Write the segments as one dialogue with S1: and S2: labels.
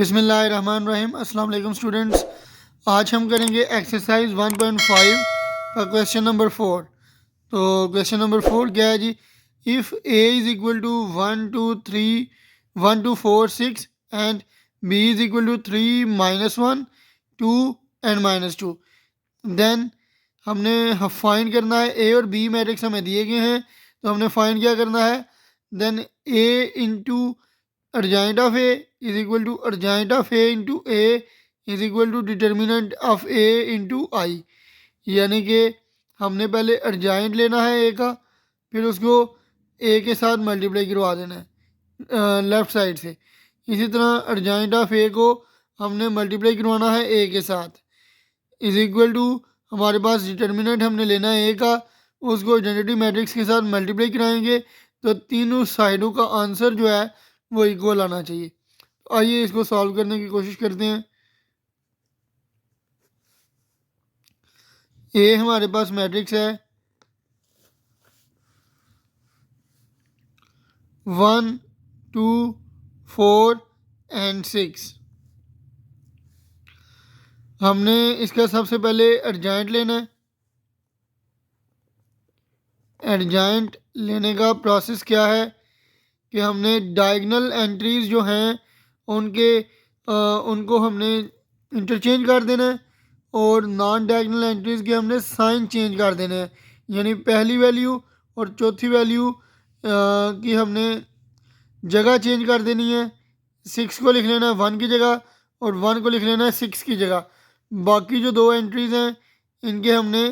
S1: बिस्मिल्लाहिर्रहमानिर्रहीम। अस्सलाम वालेकुम स्टूडेंट्स। आज हम करेंगे एक्सरसाइज 1.5 का क्वेश्चन नंबर 4। तो क्वेश्चन नंबर 4 क्या है जी? If A is equal to 1 2 4 6 and B is equal to 3 - 1 2 and -2, then हमने फाइंड करना है। ए और बी मैट्रिक्स हमें दिए गए हैं, तो हमने फाइंड क्या करना है? Then A into adjoint of A is equal to adjoint of A into A is equal to determinant of A into I. यानी कि हमने पहले अर्जाइंट लेना है ए का, फिर उसको ए के साथ मल्टीप्लाई करवा देना है लेफ़्ट साइड से। इसी तरह अर्जाइंट ऑफ ए को हमने मल्टीप्लाई करवाना है ए के साथ, इज इक्वल टू हमारे पास डिटर्मिनेंट हमने लेना है ए का, उसको आइडेंटिटी मैट्रिक्स के साथ मल्टीप्लाई कराएंगे तो तीनों साइडों का आंसर जो है वो इक्वल आना चाहिए। तो आइए इसको सॉल्व करने की कोशिश करते हैं। ए हमारे पास मैट्रिक्स है 1 2 4 एंड 6। हमने इसका सबसे पहले एडजाइंट लेना है। एडजाइंट लेने का प्रोसेस क्या है कि हमने डायगनल एंट्रीज जो हैं उनको हमने इंटरचेंज कर देना है, और नॉन डायगनल एंट्रीज के हमने साइन चेंज कर देने हैं। यानी पहली वैल्यू और चौथी वैल्यू की हमने जगह चेंज कर देनी है। 6 को लिख लेना है 1 की जगह, और 1 को लिख लेना है 6 की जगह। बाकी जो दो एंट्रीज हैं इनके हमने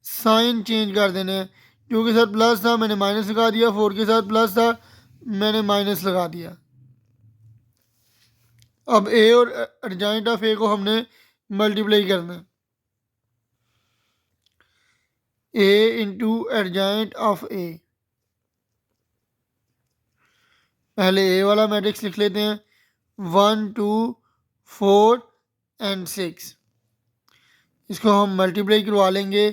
S1: साइन चेंज कर देने हैं। 2 के साथ प्लस था, मैंने माइनस लगा दिया। 4 के साथ प्लस था, मैंने माइनस लगा दिया। अब ए और एडजाइंट ऑफ ए को हमने मल्टीप्लाई करना है। ए इंटू एडजाइंट ऑफ ए। पहले ए वाला मैट्रिक्स लिख लेते हैं 1 2 4 एंड 6। इसको हम मल्टीप्लाई करवा लेंगे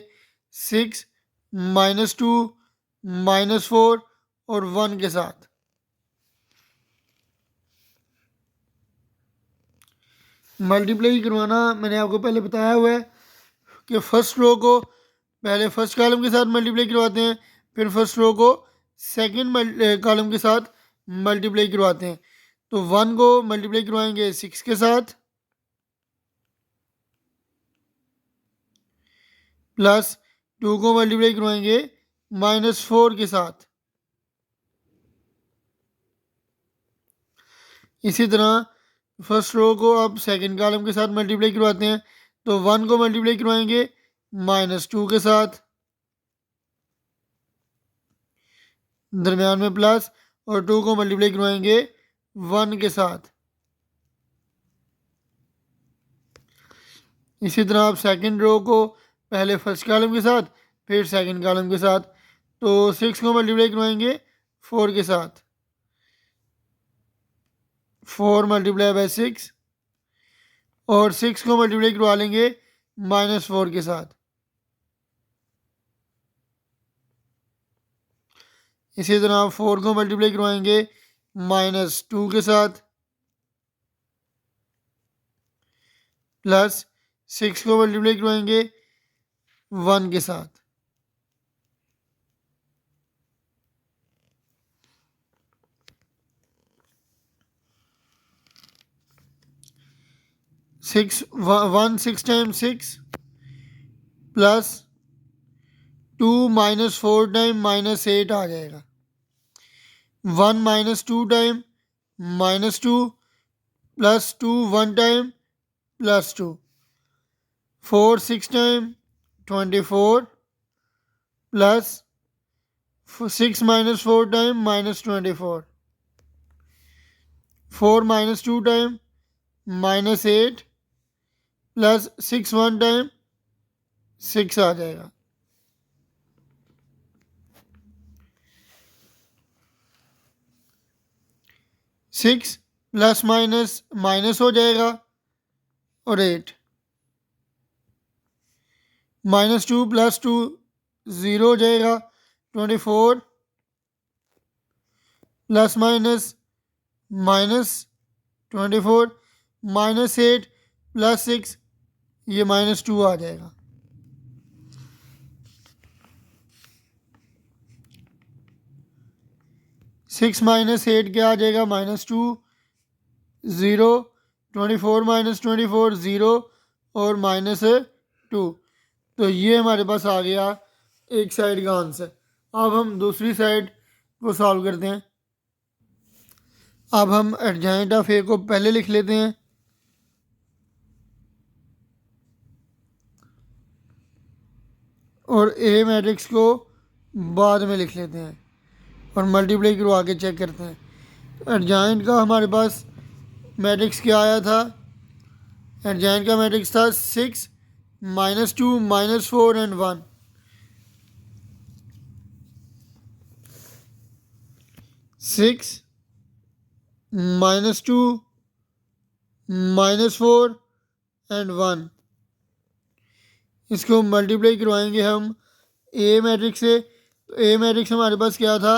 S1: 6 -2 -4 और 1 के साथ। मल्टीप्लाई करवाना मैंने आपको पहले बताया हुआ है कि फर्स्ट रो को पहले फर्स्ट कॉलम के साथ मल्टीप्लाई करवाते हैं, फिर फर्स्ट रो को सेकंड कॉलम के साथ मल्टीप्लाई करवाते हैं। तो 1 को मल्टीप्लाई करवाएंगे 6 के साथ, प्लस 2 को मल्टीप्लाई करवाएंगे -4 के साथ। इसी तरह फर्स्ट रो को अब सेकंड कॉलम के साथ मल्टीप्लाई करवाते हैं, तो 1 को मल्टीप्लाई करवाएंगे -2 के साथ, दरमियान में प्लस, और 2 को मल्टीप्लाई करवाएंगे 1 के साथ। इसी तरह आप सेकंड रो को पहले फर्स्ट कॉलम के साथ फिर सेकंड कॉलम के साथ, तो 6 को मल्टीप्लाई करवाएंगे 4 के साथ। 4 मल्टीप्लाई बाय 6, और 6 को मल्टीप्लाई करवा लेंगे -4 के साथ। इसी तरह आप 4 को मल्टीप्लाई करवाएंगे -2 के साथ, प्लस 6 को मल्टीप्लाई करवाएंगे 1 के साथ। सिक्स 6 टाइम 6 प्लस 2 -4 टाइम -8 आ जाएगा। 1 -2 time -2 plus 2 1 time +2। 4 6 time 24 plus 6 -4 time -24। 4 -2 time -8 plus 6 1 time 6 आ जाएगा। 6 प्लस माइनस माइनस हो जाएगा, और 8 -2 + 2 0 हो जाएगा। 24 प्लस माइनस -24 -8 + 6, ये -2 आ जाएगा। 6 - 8 क्या आ जाएगा? -2, 0, 24 - 24 0 और -2। तो ये हमारे पास आ गया एक साइड का आंसर। अब हम दूसरी साइड को सॉल्व करते हैं। अब हम एडजॉइंट ऑफ ए को पहले लिख लेते हैं और ए मैट्रिक्स को बाद में लिख लेते हैं और मल्टीप्लाई करवा के चेक करते हैं। एडजॉइंट का हमारे पास मैट्रिक्स क्या आया था? एडजॉइंट का मैट्रिक्स था 6 -2 -4 एंड 1। 6 -2 -4 एंड 1। इसको मल्टीप्लाई करवाएंगे हम ए मैट्रिक्स से। तो ए मैट्रिक्स हमारे पास क्या था?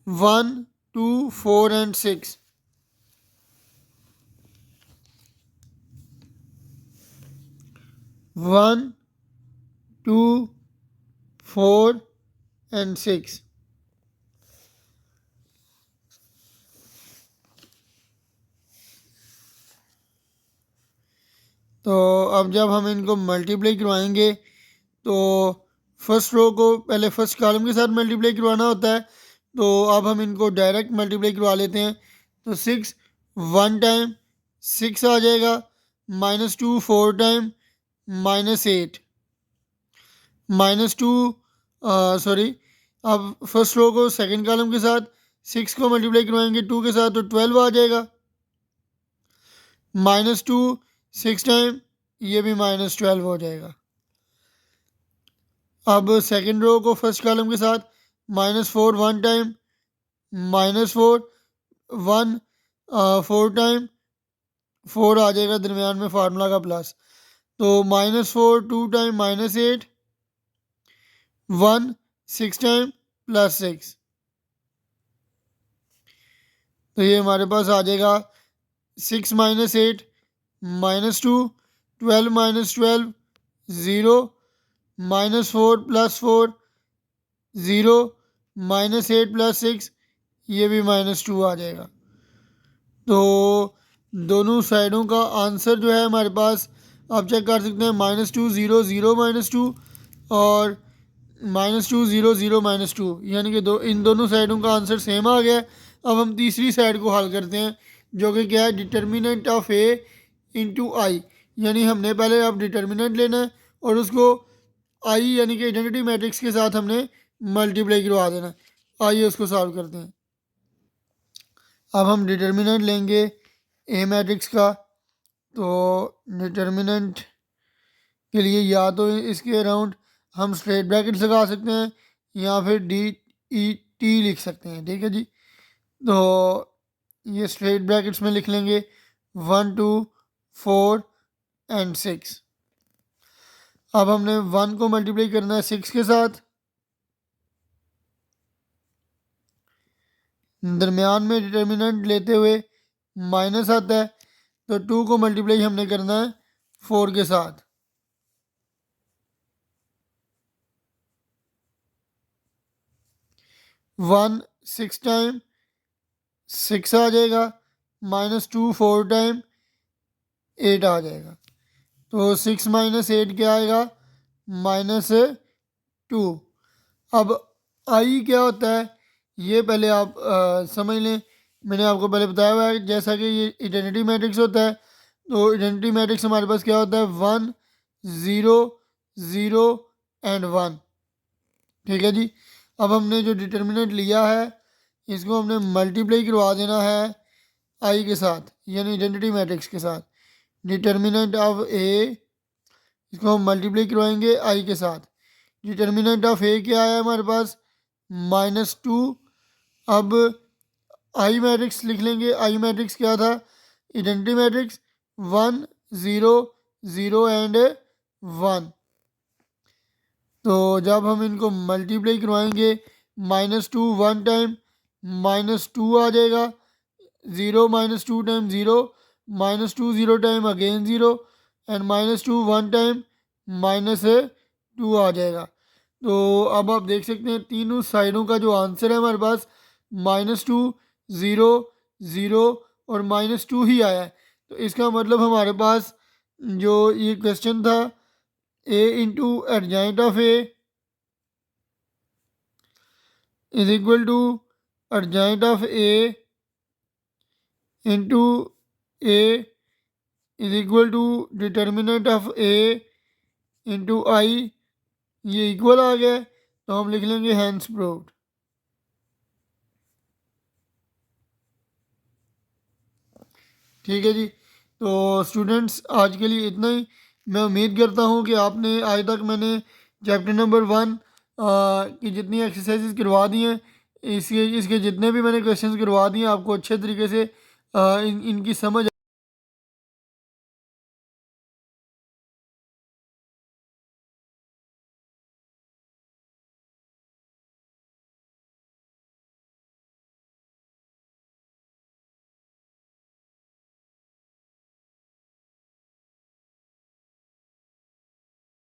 S1: 1 2 4 एंड 6। 1 2 4 एंड 6। तो अब जब हम इनको मल्टीप्लाई करवाएंगे तो फर्स्ट रो को पहले फर्स्ट कॉलम के साथ मल्टीप्लाई करवाना होता है। तो अब हम इनको डायरेक्ट मल्टीप्लाई करवा लेते हैं। तो 6 1 टाइम 6 आ जाएगा, -2 4 टाइम -8 -2 सॉरी। अब फर्स्ट रो को सेकंड कॉलम के साथ 6 को मल्टीप्लाई करवाएंगे 2 के साथ तो 12 आ जाएगा, -2 6 टाइम, ये भी -12 हो जाएगा। अब सेकंड रो को फर्स्ट कॉलम के साथ -4 1 टाइम -4 1 4 टाइम 4 आ जाएगा दरमियान में फार्मूला का प्लस। तो -4 2 टाइम -8 1 6 टाइम +6। तो ये हमारे पास आ जाएगा 6 - 8 -2 12 - 12 0 -4 + 4 0 -8 + 6, ये भी -2 आ जाएगा। तो दोनों साइडों का आंसर जो है हमारे पास आप चेक कर सकते हैं -2 0 0 -2 और -2 0 0 -2, यानी कि इन दोनों साइडों का आंसर सेम आ गया। अब हम तीसरी साइड को हल करते हैं जो कि क्या है? Determinant of A into I. यानी हमने पहले अब डिटर्मिनेंट लेना है और उसको आई यानी कि आइडेंटिटी मैट्रिक्स के साथ हमने मल्टीप्लाई करवा देना। आइए उसको सॉल्व करते हैं। अब हम डिटर्मिनेंट लेंगे ए मैट्रिक्स का। तो डिटर्मिनेंट के लिए या तो इसके अराउंड हम स्ट्रेट ब्रैकेट्स लगा सकते हैं या फिर DET लिख सकते हैं। ठीक है जी। तो ये स्ट्रेट ब्रैकेट्स में लिख लेंगे 1 2 4 एंड 6। अब हमने 1 को मल्टीप्लाई करना है 6 के साथ, दरमियान में डिटर्मिनेंट लेते हुए माइनस आता है। तो 2 को मल्टीप्लाई हमने करना है 4 के साथ। 1 6 टाइम 6 आ जाएगा, -2 4 टाइम 8 आ जाएगा। तो 6 - 8 क्या आएगा? -2। अब आई क्या होता है ये पहले आप समझ लें। मैंने आपको पहले बताया हुआ है जैसा कि ये आइडेंटिटी मैट्रिक्स होता है। तो आइडेंटिटी मैट्रिक्स हमारे पास क्या होता है? 1 0 0 एंड 1। ठीक है जी। अब हमने जो डिटर्मिनेंट लिया है इसको हमने मल्टीप्लाई करवा देना है आई के साथ, यानी आइडेंटिटी मैट्रिक्स के साथ। डिटर्मिनेंट ऑफ ए, इसको हम मल्टीप्लाई करवाएंगे आई के साथ। डिटर्मिनेंट ऑफ ए क्या है हमारे पास? -2। अब आई मैट्रिक्स लिख लेंगे। आई मैट्रिक्स क्या था? Identity matrix 1 0 0 and 1। तो जब हम इनको मल्टीप्लाई करवाएंगे -2 1 टाइम -2 आ जाएगा, 0 minus 2 time 0, minus 2 0 time again 0 and minus 2 1 time minus 2 आ जाएगा। तो अब आप देख सकते हैं तीनों साइडों का जो आंसर है हमारे पास -2, 0, 0 और -2 ही आया है। तो इसका मतलब हमारे पास जो ये क्वेश्चन था a into adjoint of a is equal to adjoint of a into a is equal to determinant of a into I, ये इक्वल आ गया है, तो हम लिख लेंगे हैंस प्रूव्ड। ठीक है जी। तो स्टूडेंट्स आज के लिए इतना ही। मैं उम्मीद करता हूँ कि आपने आज तक मैंने चैप्टर नंबर 1 की जितनी एक्सरसाइजेज करवा दी हैं, इसके इसके जितने भी मैंने क्वेश्चंस करवा दिए आपको अच्छे तरीके से इनकी समझ